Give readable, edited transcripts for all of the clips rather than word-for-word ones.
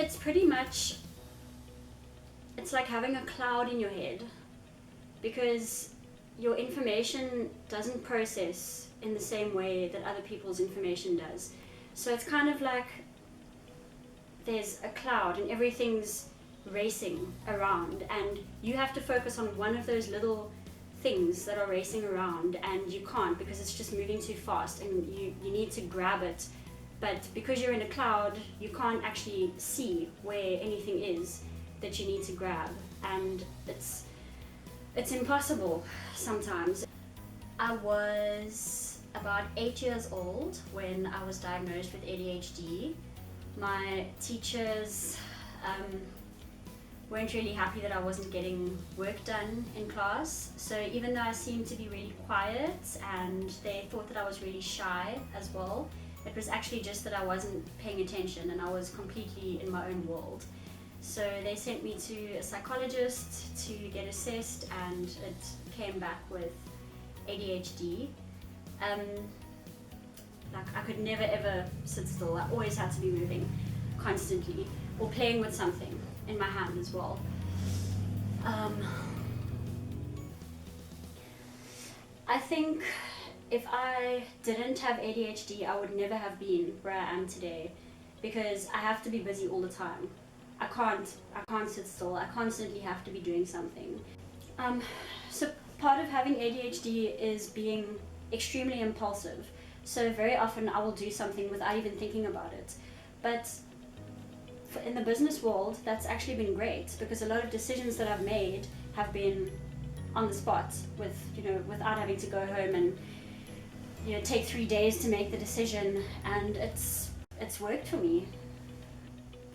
It's pretty much, it's like having a cloud in your head, because your information doesn't process in the same way that other people's information does. So it's kind of like there's a cloud and everything's racing around, and you have to focus on one of those little things that are racing around, and you can't because it's just moving too fast, and you need to grab it. But because you're in a cloud, you can't actually see where anything is that you need to grab, and it's impossible sometimes. I was about 8 years old when I was diagnosed with ADHD. My teachers weren't really happy that I wasn't getting work done in class. So even though I seemed to be really quiet and they thought that I was really shy as well, it was actually just that I wasn't paying attention and I was completely in my own world. So they sent me to a psychologist to get assessed, and it came back with ADHD. Like I could never ever sit still. I always had to be moving constantly or playing with something in my hand as well. I think if I didn't have ADHD, I would never have been where I am today, because I have to be busy all the time. I can't sit still. I constantly have to be doing something. So part of having ADHD is being extremely impulsive. So very often I will do something without even thinking about it. But in the business world, that's actually been great, because a lot of decisions that I've made have been on the spot, without having to go home and take 3 days to make the decision, and it's worked for me.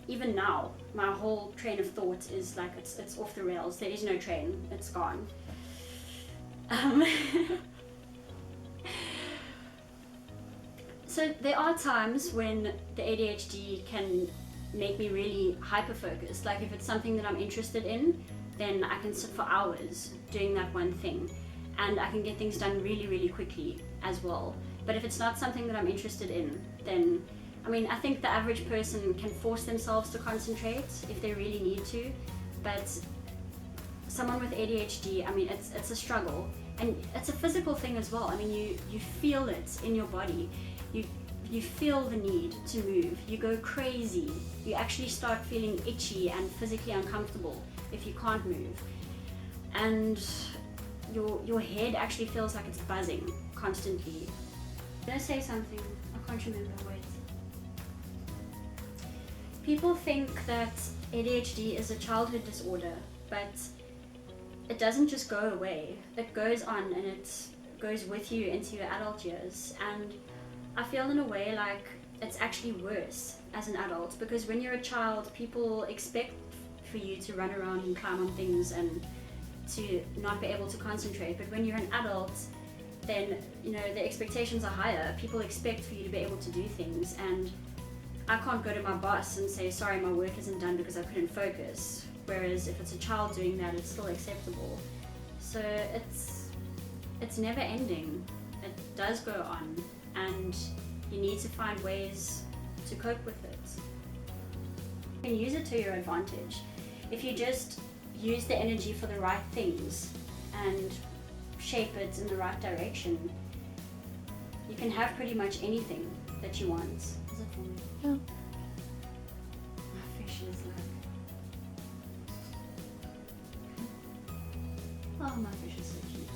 Even now, my whole train of thought is like it's off the rails. There is no train. It's gone. So there are times when the ADHD can make me really hyper-focused. Like if it's something that I'm interested in, then I can sit for hours doing that one thing, and I can get things done really, really quickly as well. But if it's not something that I'm interested in, then I think the average person can force themselves to concentrate if they really need to, but someone with ADHD, it's a struggle, and it's a physical thing as well. You feel it in your body. You feel the need to move. You go crazy. You actually start feeling itchy and physically uncomfortable if you can't move, and your head actually feels like it's buzzing constantly. I'm gonna say something. I can't remember. Wait. People think that ADHD is a childhood disorder, but it doesn't just go away. It goes on, and it goes with you into your adult years. And I feel in a way like it's actually worse as an adult, because when you're a child, people expect for you to run around and climb on things and to not be able to concentrate. But when you're an adult, then the expectations are higher. People expect for you to be able to do things, and I can't go to my boss and say, sorry, my work isn't done because I couldn't focus. Whereas if it's a child doing that, it's still acceptable. So it's never ending. It does go on, and you need to find ways to cope with it. You can use it to your advantage. If you just use the energy for the right things and shape it in the right direction, you can have pretty much anything that you want. Is it for me? Yeah. My fish is like... Oh, my fish is so cute.